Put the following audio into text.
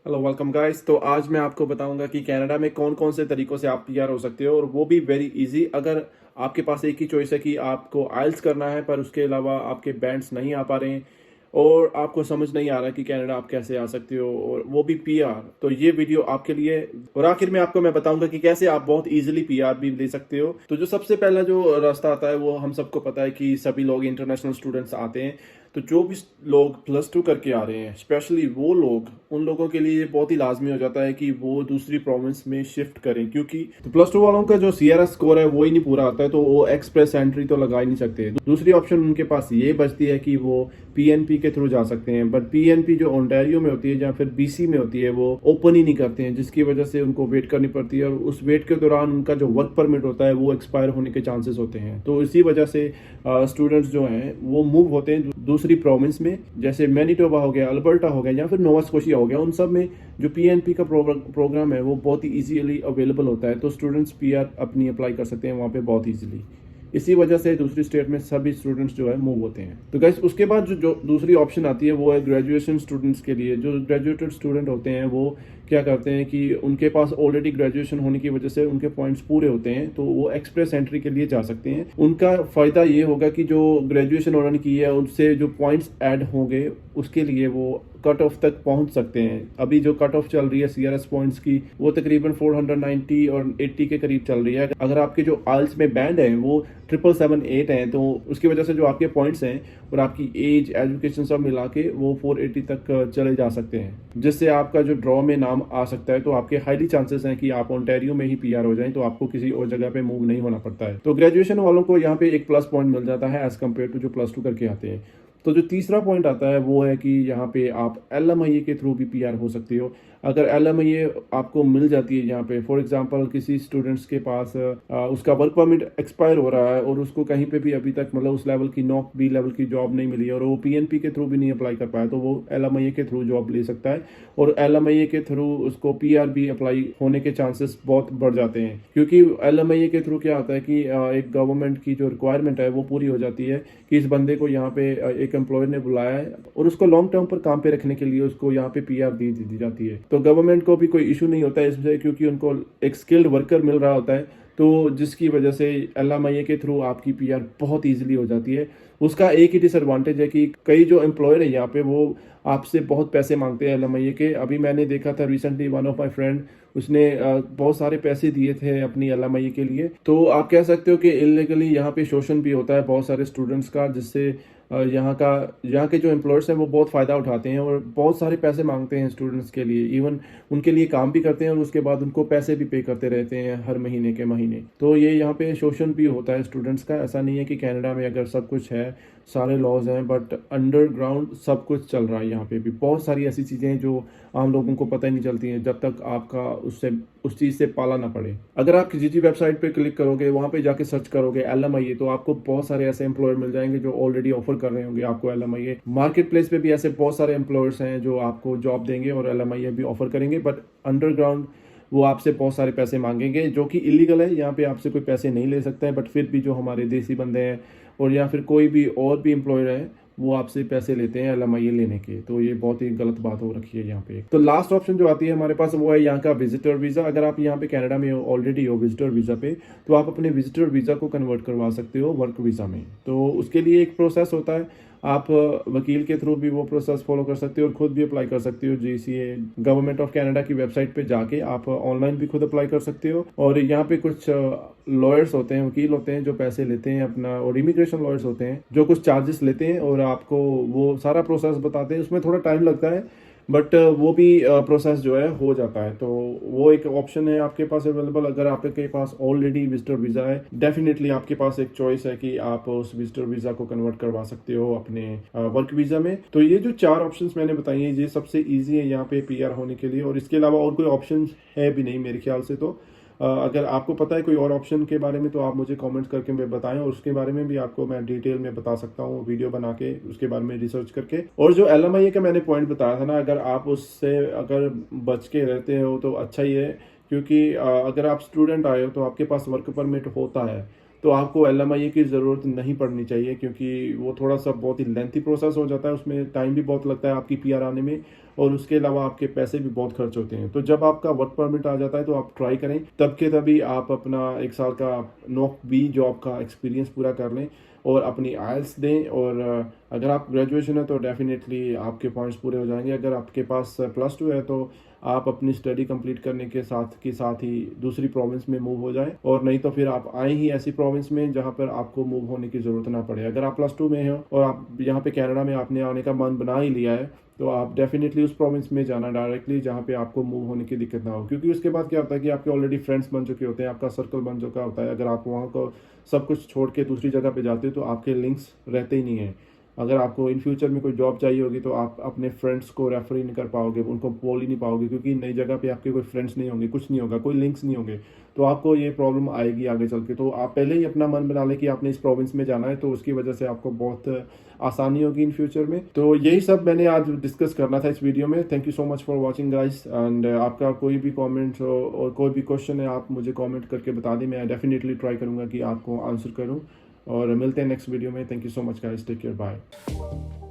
Hello welcome guys. तो आज मैं आपको बताऊंगा कि कनाडा में कौन कौन से तरीकों से आप पीआर हो सकते हो, और वो भी वेरी इजी। अगर आपके पास एक ही चॉइस है कि आपको आइल्स करना है पर उसके अलावा आपके बैंड्स नहीं आ पा रहे हैं और आपको समझ नहीं आ रहा कि कनाडा आप कैसे आ सकते हो, और वो भी पीआर, तो ये वीडियो आपके लिए। और आखिर में आपको मैं बताऊंगा कि कैसे आप बहुत इजीली पीआर भी ले सकते हो। तो जो सबसे पहला जो रास्ता आता है वो हम सबको पता है कि सभी लोग इंटरनेशनल स्टूडेंट्स आते हैं। तो जो भी लोग +2 करके आ रहे हैं, स्पेशली वो लोग, उन लोगों के लिए ये बहुत ही लाजमी हो जाता है कि वो दूसरी प्रोविंस में शिफ्ट करें, क्योंकि तो +2 वालों का जो सीआरएस स्कोर है वो ही नहीं पूरा आता है, तो वो एक्सप्रेस एंट्री तो लगा ही नहीं सकते। दूसरी ऑप्शन उनके पास ये बचती है कि वो पीएनपी के थ्रू जा सकते हैं, बट पीएनपी जो ओंटारियो में होती है या फिर बीसी में होती है वो ओपन ही नहीं करते हैं, जिसकी वजह से उनको वेट करनी पड़ती है, और उस वेट के दौरान उनका जो वर्क परमिट होता है वो एक्सपायर होने के चांसेस होते हैं। तो इसी वजह से स्टूडेंट्स जो हैं वो मूव होते हैं दूसरी प्रोविंस में, जैसे मैनिटोबा हो गया, अल्बर्टा हो गया या फिर नोवा स्कोशिया हो गया। उन सब में जो पीएनपी का प्रोग्राम है वो बहुत ही इजीली अवेलेबल होता है, तो स्टूडेंट्स पीआर अपनी अप्लाई कर सकते हैं वहाँ पे बहुत इजीली। इसी वजह से दूसरी स्टेट में सभी स्टूडेंट्स जो है मूव होते हैं। तो गाइस उसके बाद जो दूसरी ऑप्शन आती है वो है ग्रेजुएशन स्टूडेंट्स के लिए। जो ग्रेजुएटेड स्टूडेंट होते हैं वो क्या करते हैं कि उनके पास ऑलरेडी ग्रेजुएशन होने की वजह से उनके पॉइंट्स पूरे होते हैं, तो वो एक्सप्रेस एंट्री के लिए जा सकते हैं। उनका फायदा ये होगा कि जो ग्रेजुएशन उन्होंने की है उससे जो पॉइंट्स ऐड होंगे उसके लिए वो कट ऑफ तक पहुंच सकते हैं। अभी जो कट ऑफ चल रही है सीआरएस पॉइंट्स की वो तकरीबन 490 और 80 के करीब चल रही है। अगर आपके जो आइल्स में बैंड है वो 778 है, तो उसकी वजह से जो आपके पॉइंट्स हैं और आपकी एज, एजुकेशन सब मिला के वो 480 तक चले जा सकते हैं, जिससे आपका जो ड्रॉ में नाम आ सकता है। तो आपके हाईली चांसेस हैं कि आप ओंटारियो में ही पीआर हो जाएं, तो आपको किसी और जगह पे मूव नहीं होना पड़ता है। तो ग्रेजुएशन वालों को यहाँ पे एक प्लस पॉइंट मिल जाता है एज कम्पेयर टू जो +2 करके आते हैं। तो जो तीसरा पॉइंट आता है वो है कि यहाँ पे आप एलएमआईए के थ्रू भी पीआर हो सकते हो। अगर एलएमआईए आपको मिल जाती है यहाँ पे, फॉर एग्जांपल किसी स्टूडेंट्स के पास उसका वर्क परमिट एक्सपायर हो रहा है और उसको कहीं पे भी अभी तक मतलब उस लेवल की नॉक बी लेवल की जॉब नहीं मिली और वो पीएनपी के थ्रू भी नहीं अप्लाई कर पाया, तो वो एलएमआईए के थ्रू जॉब ले सकता है, और एलएमआईए के थ्रू उसको पीआर भी अप्लाई होने के चांसेस बहुत बढ़ जाते हैं। क्योंकि एलएमआईए के थ्रू क्या होता है कि एक गवर्नमेंट की जो रिक्वायरमेंट है वो पूरी हो जाती है कि इस बंदे को यहाँ पे एक एम्प्लॉयर ने बुलाया है और उसको लॉन्ग टर्म पर काम पे रखने के लिए उसको यहाँ पे पीआर दी जाती है। तो गवर्नमेंट को भी कोई इशू नहीं होता है इससे, क्योंकि उनको एक स्किल्ड वर्कर मिल रहा होता है, तो जिसकी वजह से एलएमआईए के थ्रू आपकी पीआर बहुत इजीली हो जाती है। उसका एक ही डिसएडवांटेज है कि कई जो एम्प्लॉयर है यहाँ पे वो आपसे बहुत पैसे मांगते हैं एलएमआईए के। अभी मैंने देखा था recently, one of my friend, उसने बहुत सारे पैसे दिए थे अपनी एलएमआईए के लिए। तो आप कह सकते हो कि इलीगली यहाँ पे शोषण भी होता है बहुत सारे स्टूडेंट्स का, जिससे यहाँ के जो एम्प्लॉयर्स हैं वो बहुत फ़ायदा उठाते हैं और बहुत सारे पैसे मांगते हैं स्टूडेंट्स के लिए। इवन उनके लिए काम भी करते हैं और उसके बाद उनको पैसे भी पे करते रहते हैं हर महीने के महीने। तो ये यहाँ पे शोषण भी होता है स्टूडेंट्स का। ऐसा नहीं है कि कनाडा में अगर सब कुछ है, सारे लॉज हैं, बट अंडरग्राउंड सब कुछ चल रहा है। यहाँ पे भी बहुत सारी ऐसी चीज़ें हैं जो आम लोगों को पता ही नहीं चलती हैं जब तक आपका उस चीज़ से पाला ना पड़े। अगर आप किसी वेबसाइट पे क्लिक करोगे, वहाँ पे जाके सर्च करोगे एलएमआईए, तो आपको बहुत सारे ऐसे एम्प्लॉयर मिल जाएंगे जो ऑलरेडी ऑफर कर रहे होंगे आपको एलएमआईए। मार्केट प्लेस पे भी ऐसे बहुत सारे एम्प्लॉयर्स हैं जो आपको जॉब देंगे और एलएमआईए भी ऑफर करेंगे, बट अंडरग्राउंड वो आपसे बहुत सारे पैसे मांगेंगे, जो कि इलीगल है। यहाँ पे आपसे कोई पैसे नहीं ले सकता है, बट फिर भी जो हमारे देसी बंदे हैं और या फिर कोई भी और भी एम्प्लॉयर है वो आपसे पैसे लेते हैं एलएमआईए लेने के। तो ये बहुत ही गलत बात हो रखी है यहाँ पे। तो लास्ट ऑप्शन जो आती है हमारे पास वो है यहाँ का विजिटर वीज़ा। अगर आप यहाँ पे कनाडा में ऑलरेडी हो विजिटर वीज़ा पे, तो आप अपने विजिटर वीज़ा को कन्वर्ट करवा सकते हो वर्क वीज़ा में। तो उसके लिए एक प्रोसेस होता है, आप वकील के थ्रू भी वो प्रोसेस फॉलो कर सकते हो और खुद भी अप्लाई कर सकते हो। जीसीए गवर्नमेंट ऑफ कनाडा की वेबसाइट पे जाके आप ऑनलाइन भी खुद अप्लाई कर सकते हो। और यहाँ पे कुछ लॉयर्स होते हैं, वकील होते हैं जो पैसे लेते हैं अपना, और इमिग्रेशन लॉयर्स होते हैं जो कुछ चार्जेस लेते हैं और आपको वो सारा प्रोसेस बताते हैं। उसमें थोड़ा टाइम लगता है, बट वो भी प्रोसेस जो है हो जाता है। तो वो एक ऑप्शन है आपके पास अवेलेबल। अगर आपके पास ऑलरेडी विजिटर वीज़ा है, डेफिनेटली आपके पास एक चॉइस है कि आप उस विजिटर वीज़ा को कन्वर्ट करवा सकते हो अपने वर्क वीज़ा में। तो ये जो 4 ऑप्शंस मैंने बताई हैं ये सबसे ईजी है यहाँ पे पीआर होने के लिए, और इसके अलावा और कोई ऑप्शन है भी नहीं मेरे ख्याल से। तो अगर आपको पता है कोई और ऑप्शन के बारे में तो आप मुझे कमेंट्स करके बताएं, और उसके बारे में भी आपको मैं डिटेल में बता सकता हूँ वीडियो बना के उसके बारे में रिसर्च करके। और जो एलएमआईए का मैंने पॉइंट बताया था ना, अगर आप उससे अगर बच के रहते हो तो अच्छा ही है, क्योंकि अगर आप स्टूडेंट आए हो तो आपके पास वर्क परमिट होता है, तो आपको एलएमआईए की ज़रूरत नहीं पड़नी चाहिए, क्योंकि वो थोड़ा सा बहुत ही लेंथी प्रोसेस हो जाता है, उसमें टाइम भी बहुत लगता है आपकी पीआर आने में। और उसके अलावा आपके पैसे भी बहुत खर्च होते हैं। तो जब आपका वर्क परमिट आ जाता है तो आप ट्राई करें, तब के तभी आप अपना 1 साल का नौक बी जॉब का एक्सपीरियंस पूरा कर लें और अपनी आइल्स दें। और अगर आप ग्रेजुएशन है तो डेफिनेटली आपके पॉइंट्स पूरे हो जाएंगे। अगर आपके पास +2 है तो आप अपनी स्टडी कंप्लीट करने के साथ ही दूसरी प्रोविंस में मूव हो जाएं, और नहीं तो फिर आप आए ही ऐसी प्रोविंस में जहां पर आपको मूव होने की ज़रूरत ना पड़े। अगर आप +2 में हो और आप यहाँ पे कनाडा में आपने आने का मन बना ही लिया है तो आप डेफिनेटली उस प्रोविंस में जाना डायरेक्टली जहाँ पे आपको मूव होने की दिक्कत ना हो, क्योंकि उसके बाद क्या होता है कि आपके ऑलरेडी फ्रेंड्स बन चुके होते हैं, आपका सर्कल बन चुका होता है। अगर आप वहाँ को सब कुछ छोड़ के दूसरी जगह पे जाते हो तो आपके लिंक्स रहते ही नहीं हैं। अगर आपको इन फ्यूचर में कोई जॉब चाहिए होगी तो आप अपने फ्रेंड्स को रेफर ही नहीं कर पाओगे, उनको बोल ही नहीं पाओगे, क्योंकि नई जगह पे आपके कोई फ्रेंड्स नहीं होंगे, कुछ नहीं होगा, कोई लिंक्स नहीं होंगे। तो आपको ये प्रॉब्लम आएगी आगे चल के। तो आप पहले ही अपना मन बना लें कि आपने इस प्रोविंस में जाना है, तो उसकी वजह से आपको बहुत आसानी होगी इन फ्यूचर में। तो यही सब मैंने आज डिस्कस करना था इस वीडियो में। Thank you so much for watching guys. And आपका कोई भी कॉमेंट हो और कोई भी क्वेश्चन है आप मुझे कॉमेंट करके बता दें, मैं डेफिनेटली ट्राई करूँगा कि आपको आंसर करूँ। और मिलते हैं नेक्स्ट वीडियो में। Thank you so much guys, take care, bye.